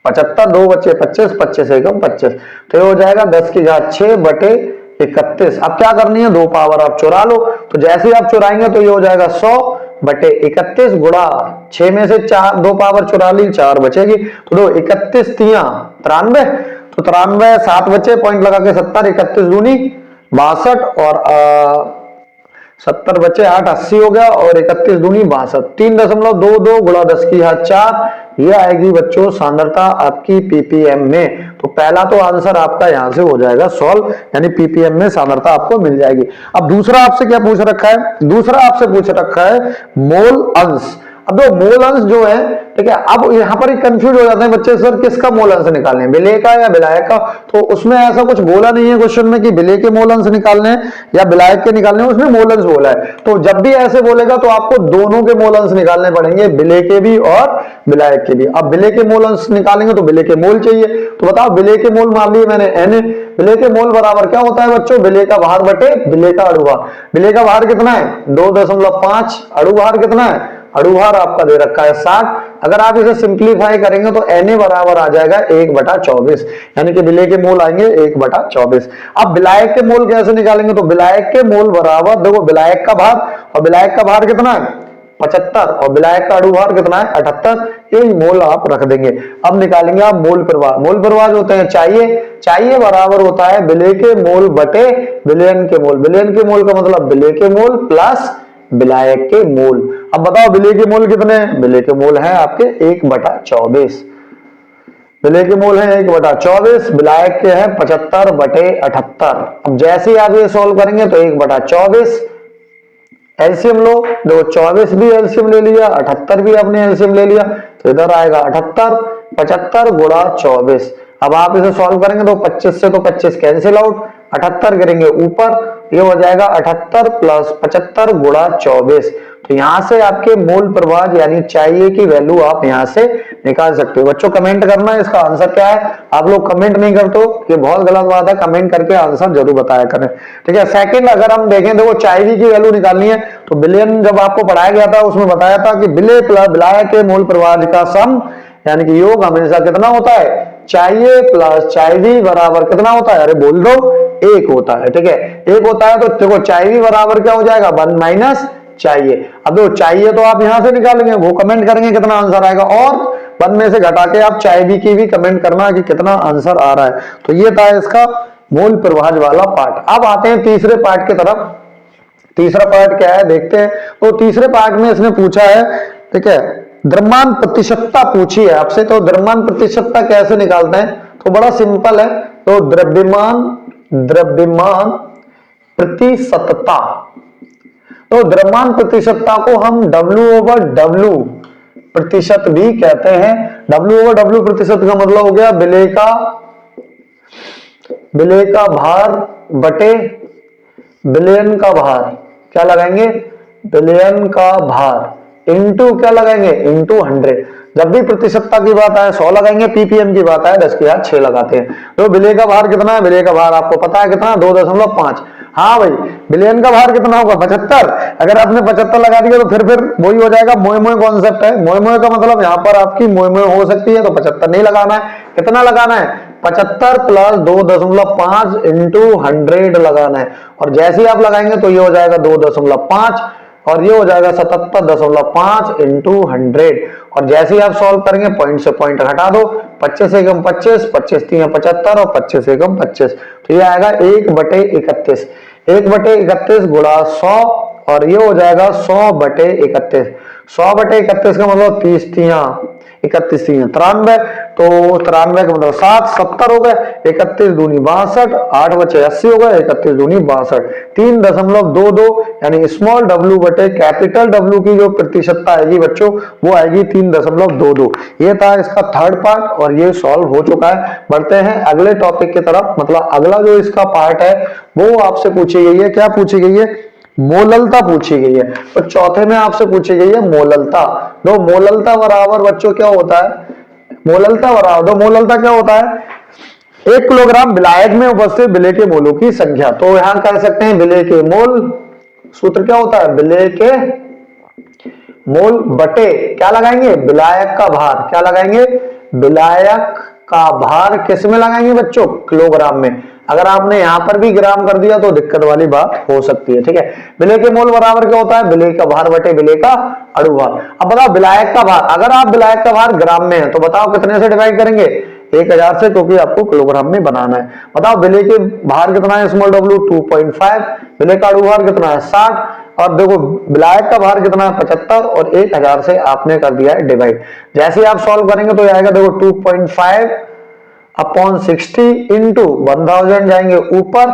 75, 2 बचे 25, 25 से कम 25, तो ये हो जाएगा 10⁶ बटे 31। अब क्या करनी है, 2 पावर आप चुरा लो, तो जैसे ही आप चुराएंगे तो ये हो जाएगा 100 बटे 31 गुणा 6 में से 4 2 पावर चुरा ली, 4 बचेगी, तो दो 31 तिया 93, तो 93 7 बचे, पॉइंट लगा के 70, 31 दूनी 62 और 70 बचे 8 80 हो गया, और 31 दूनी 62, 3.22 गुणा 10⁴, ये आएगी बच्चों सांद्रता आपकी पीपीएम में। तो पहला तो आंसर आपका यहां से हो जाएगा सॉल्व, यानी पीपीएम में सांद्रता आपको मिल जाएगी। अब दूसरा आपसे क्या पूछ रखा है, दूसरा आपसे पूछ रखा है मोल अंश। अब दो मोल अंश जो है, ठीक है, अब यहाँ पर कंफ्यूज हो जाते हैं बच्चे, सर किसका मोल अंश निकालने हैं, विलेय का या विलायक का। तो उसमें ऐसा कुछ बोला नहीं है क्वेश्चन में कि विलेय के मोल अंश निकालने हैं या विलायक के निकालने हैं, उसमें मोल अंश बोला है। तो जब भी ऐसे बोलेगा तो आपको दोनों के मोल अंश निकालने पड़ेंगे, विलेय के भी और विलायक के भी। अब विलेय के मोल अंश निकालेंगे तो विलेय के मोल चाहिए, तो बताओ विलेय के मोल मान लिए मैंने Na, विलेय के मोल बराबर क्या होता है बच्चों, विलेय का भार बटे विलेय का अणुभार। विलेय का भार कितना है 2.5, अणुभार कितना है, अणुभार आपका दे रखा है 60। अगर आप इसे सिंप्लीफाई करेंगे तो Na बराबर आ जाएगा 1/24, यानी कि विलेय के मोल आएंगे 1/24। अब विलायक के मोल कैसे निकालेंगे, तो विलायक के मोल बराबर देखो, विलायक का भार, और विलायक का भार कितना है 75, और विलायक का अणुभार कितना है 78, यही मोल आप रख देंगे। अब निकालेंगे आप मोल प्रवाह। मोल प्रवाह जो होते हैं चाहिए बराबर होता है विलेय के मोल बटे विलेयन के मोल। विलेयन के मोल का मतलब विलेय के मोल प्लस विलायक के मोल। अब बताओ विलेय के मोल कितने हैं, विलेय के मोल है आपके 1/24, विलेय के मोल है 1/24, विलायक के है 75 बटे 78। अब जैसे ही आप ये सॉल्व करेंगे तो 1/24 एलसीएम लो, देखो 24 भी एलसीएम ले लिया, 78 भी आपने एलसीएम ले लिया, तो इधर आएगा 78, 75 गुणा 24। अब आप इसे सॉल्व करेंगे तो 25 से तो 25 कैंसिल आउट, 78 करेंगे ऊपर, ये हो जाएगा 78 प्लस 75 गुणा 24। तो यहां से आपके मोल प्रवाह यानी चाहिए की वैल्यू आप यहां से निकाल सकते हो। बच्चों कमेंट करना है इसका आंसर क्या है, आप लोग कमेंट नहीं करते हो, ये बहुत गलत बात है, कमेंट करके आंसर जरूर बताया करें, ठीक है। सेकंड अगर हम देखें देखो चाहिए की वैल्यू निकालनी है, तो विलेयन जब आपको पढ़ाया गया था उसमें बताया था कि विलेय प्लस विलायक के मोल प्रवाह का सम यानी कि योग हमेशा कितना होता है, चाहिए प्लस चाहिए बराबर कितना होता है, अरे बोल दो 1 होता है, ठीक है 1 होता है। तो देखो चाहिए बराबर क्या हो जाएगा 1 माइनस चाहिए। अब देखो चाहिए तो आप यहां से निकालेंगे, वो कमेंट करेंगे कितना आंसर आएगा, और 1 में से घटा के आप चाहिए की भी कमेंट करना कि कितना आंसर आ रहा है। तो ये था इसका मोल प्रवाह वाला पार्ट। अब आते हैं तीसरे पार्ट की तरफ। तीसरा पार्ट क्या है देखते हैं। तो तीसरे पार्ट में इसने पूछा है, ठीक है, द्रव्यमान प्रतिशतता पूछी है आपसे। तो द्रव्यमान प्रतिशतता कैसे निकालते हैं, तो बड़ा सिंपल है। तो द्रव्यमान प्रतिशतता, तो द्रव्यमान प्रतिशतता को हम W/W प्रतिशत भी कहते हैं। W/W प्रतिशत का मतलब हो गया विलेय का भार बटे विलेयन का भार। क्या लगाएंगे, विलेयन का भार इंटू क्या लगाएंगे, इंटू 100। जब भी प्रतिशतता की बात आए 100 लगाएंगे, पीपीएम की बात आए 10⁶ लगाते हैं। तो विलेय का भार कितना है, विलेय का भार आपको पता है कितना 2.5। हाँ भाई, विलेयन का भार कितना होगा 75। अगर आपने 75 लगा दिया तो फिर वही हो जाएगा, मोए मोए कॉन्सेप्ट है। मोए मोए का मतलब यहाँ पर आपकी मोए मोए हो सकती है, तो 75 नहीं लगाना है। कितना लगाना है 75 प्लस 2.5 इंटू 100 लगाना है। और जैसे ही आप लगाएंगे तो ये हो जाएगा 2.5 और ये हो जाएगा 77.5 इंटू 100। और जैसे ही आप सॉल्व करेंगे पॉइंट से पॉइंट हटा दो, 25 से कम 25, 25 3 75 और 25 से कम 25, तो ये आएगा 1/31, 1/31 गुणा 100 और ये हो जाएगा 100/31। 100/31 का मतलब 30 3 31 93, तो 93 का मतलब 7, 70 हो गए, 31 दूनी 62, 8 बचे 80 हो गए, 31 दूनी 62, 3.22 यानी स्मॉल डब्ल्यू बटे कैपिटल डब्ल्यू की जो प्रतिशतता आएगी बच्चों वो आएगी 3.22। ये था इसका थर्ड पार्ट और ये सॉल्व हो चुका है। बढ़ते हैं अगले टॉपिक की तरफ, मतलब अगला जो इसका पार्ट है वो आपसे पूछी गई है, क्या पूछी गई है, मोललता पूछी गई है। तो चौथे में आपसे पूछी गई है मोललता। दो मोललता बराबर बच्चों क्या होता है, मोललता बराबर, दो मोललता क्या होता है, 1 किलोग्राम विलायक में उपस्थित विलेय के मोलों की संख्या। तो यहां कह सकते हैं विलेय के मोल, सूत्र क्या होता है, विलेय के मोल बटे क्या लगाएंगे, विलायक का भार, क्या लगाएंगे, विलायक का भार किस में लगाएंगे बच्चों, किलोग्राम में। अगर आपने यहां पर भी ग्राम कर दिया तो दिक्कत वाली बात हो सकती है, ठीक है। विलेय के मोल बराबर क्या होता है, विलेय का भार बटे विलेय का अणु भार। अब बताओ विलायक का भार, अगर आप विलायक का भार ग्राम में है तो बताओ कितने से डिवाइड करेंगे, 1000 से, क्योंकि आपको किलोग्राम में बनाना है। बताओ विलेय के भार कितना है, स्मॉल डब्ल्यू 2.5, विलेय का अणु भार कितना है 60, और देखो विलायक का भार कितना है 75 और 1000 से आपने कर दिया है डिवाइड। जैसे ही आप सॉल्व करेंगे तो आएगा देखो 2.5 अपॉन 60 इंटू 1000 जाएंगे ऊपर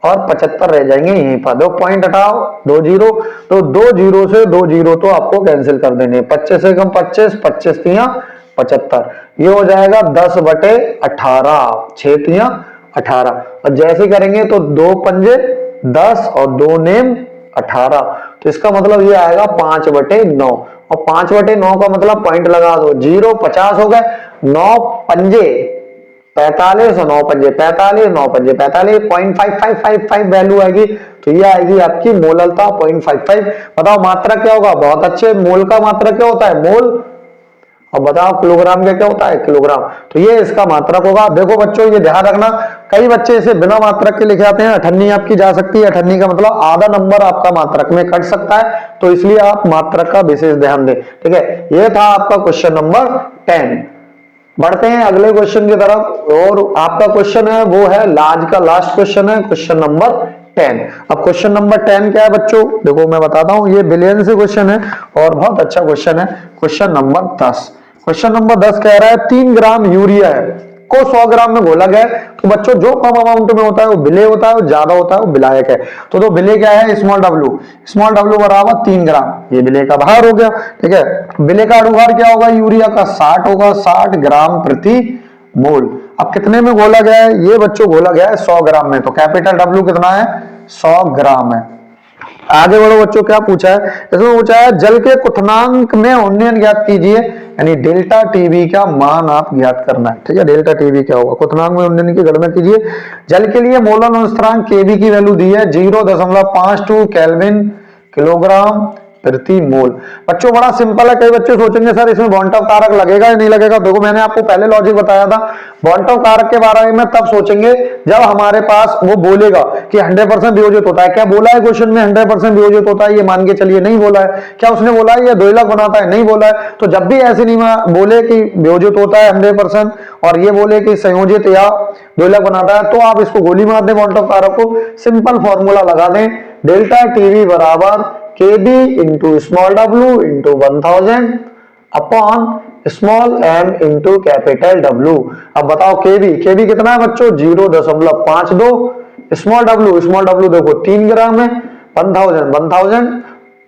और 75 रह जाएंगे यहीं पर। दो पॉइंट हटाओ, 2 जीरो, तो 2 जीरो से 2 जीरो तो आपको कैंसिल कर देने, 25 से कम 25, 25 तिया 75, ये हो जाएगा 10 बटे 18, 6 तिया 18। और जैसे करेंगे तो 2 पंजे 10 और 2 नेम 18, तो इसका मतलब ये आएगा 5 बटे 9, और 5 बटे 9 का मतलब पॉइंट लगा दो, 0 50 हो गए, 9 पंजे 45 और 9 पंजे 45, 9 पंजे 45, 0.5555 वैल्यू आएगी। तो ये आएगी आपकी मोललता 0.55। बताओ मात्रा क्या होगा, बहुत अच्छे, मोल का मात्रा क्या होता है, मोल, और बताओ किलोग्राम का क्या होता है, किलोग्राम। तो ये इसका मात्रक होगा। देखो बच्चों ये ध्यान रखना, कई बच्चे इसे बिना मात्रक के लिखे आते हैं, अठन्नी आपकी जा सकती है, अठन्नी का मतलब आधा नंबर आपका मात्रक में कट सकता है, तो इसलिए आप मात्रक का विशेष ध्यान दें, ठीक है। ये था आपका क्वेश्चन नंबर 10। बढ़ते हैं अगले क्वेश्चन की तरफ, और आपका क्वेश्चन है वो है आज का लास्ट क्वेश्चन है, क्वेश्चन नंबर 10। अब क्वेश्चन नंबर 10 क्या है बच्चों, देखो मैं बताता हूं, ये बिलियन से क्वेश्चन है और बहुत अच्छा क्वेश्चन है। क्वेश्चन नंबर 10, क्वेश्चन नंबर 10 कह रहा है 3 ग्राम यूरिया है को 100 ग्राम में घोला गया है। तो बच्चों जो कम अमाउंट में होता है वो विलेय होता है, और ज्यादा होता है वो विलायक है। तो विलेय क्या है, स्मॉल डब्ल्यू बराबर 3 ग्राम, ये विलेय का भार हो गया, ठीक है। विलेय का अणुभार क्या होगा, यूरिया का 60 होगा, 60 ग्राम प्रति मोल। अब कितने में घोला गया है, ये बच्चों घोला गया है 100 ग्राम में, तो कैपिटल डब्ल्यू कितना है, 100 ग्राम है। आगे बढ़ो बच्चों, क्या पूछा है, इसमें पूछा है जल के क्वथनांक में उन्नयन ज्ञात कीजिए, यानी डेल्टा टीवी का मान आप ज्ञात करना है, ठीक है। डेल्टा टीवी क्या होगा, क्वथनांक में उन्नयन की गणना कीजिए। जल के लिए मोलन स्थिरांक केबी की वैल्यू दी है 0.52 केल्विन किलोग्राम प्रति मोल। बच्चों बड़ा सिंपल है, कई बच्चे सोचेंगे सर इसमें बॉन्टव कारक लगेगा या नहीं लगेगा। देखो मैंने आपको पहले लॉजिक बताया था, बॉन्टव कारक के बारे में तब सोचेंगे जब हमारे पास वो बोलेगा कि 100% वियोजित होता है। क्या बोला है क्वेश्चन में 100% वियोजित होता है, ये मान के चलिए नहीं बोला है। क्या उसने बोला है ये द्विलक बनाता है, नहीं बोला है। तो जब भी ऐसे नहीं बोले कि वियोजित होता है 100% और ये बोले कि संयोजित या द्विलक बनाता है, तो आप इसको गोली मार दें बॉन्टव कारक को, सिंपल फॉर्मूला लगा दें, डेल्टा टीवी बराबर KB into small W into 1000 upon small m into capital W। अब बताओ KB कितना है बच्चों, 0.52, स्मॉल डब्ल्यू देखो 3 ग्राम है, 1000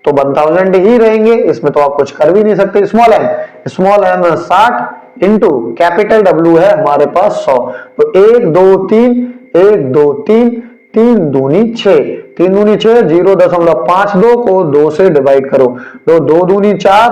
तो 1000 ही रहेंगे, इसमें तो आप कुछ कर भी नहीं सकते। Small m 60 into capital W है हमारे पास 100, तो 1 2 3 1 2 3 3 दूनी 6, 3 दूनी 6, 0.52 को 2 से डिवाइड करो, 2 दूनी 4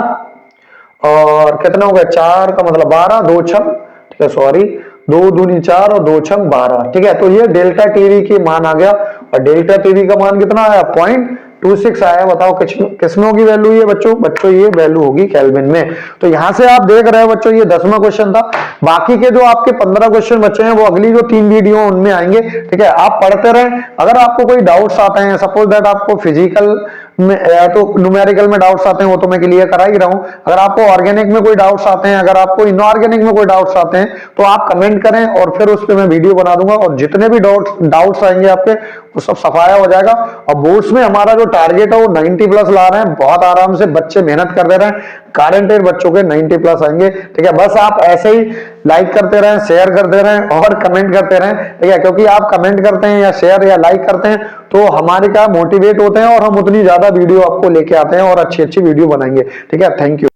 और कितना हो गया 4 का मतलब 12, 2 छम, ठीक है, सॉरी 2 दूनी 4 और 2 छम 12, ठीक है। तो ये डेल्टा टीवी की मान आ गया, और डेल्टा टीवी का मान कितना आया 0.26 आया। बताओ किसमें होगी वैल्यू ये बच्चों ये वैल्यू होगी केल्विन में। तो यहां से आप देख रहे हो बच्चों ये 10वां क्वेश्चन था। बाकी के जो आपके 15 क्वेश्चन बचे हैं वो अगली जो 3 वीडियो उनमें आएंगे, ठीक है। आप पढ़ते रहें, अगर आपको कोई डाउट्स आते हैं, सपोज दैट आपको फिजिकल में या तो न्यूमेरिकल में डाउट्स आते हैं वो तो मैं क्लियर करा ही रहा हूं, अगर आपको ऑर्गेनिक में कोई डाउट्स आते हैं, अगर आपको इनऑर्गेनिक में कोई डाउट्स आते हैं तो आप कमेंट करें और फिर उस पर मैं वीडियो बना दूंगा, और जितने भी डाउट्स आएंगे आपके वो सब सफाया हो जाएगा। और बोर्ड्स में हमारा जो टारगेट है वो 90+ ला रहे हैं, बहुत आराम से बच्चे मेहनत कर दे रहे हैं, गारंटेड बच्चों के 90+ आएंगे, ठीक है। बस आप ऐसे ही लाइक करते रहें, शेयर करते रहें और कमेंट करते रहें, ठीक है, क्योंकि आप कमेंट करते हैं या शेयर या लाइक करते हैं तो हमारे क्या मोटिवेट होते हैं और हम उतनी ज्यादा वीडियो आपको लेके आते हैं और अच्छी अच्छी वीडियो बनाएंगे। ठीक है, थैंक यू।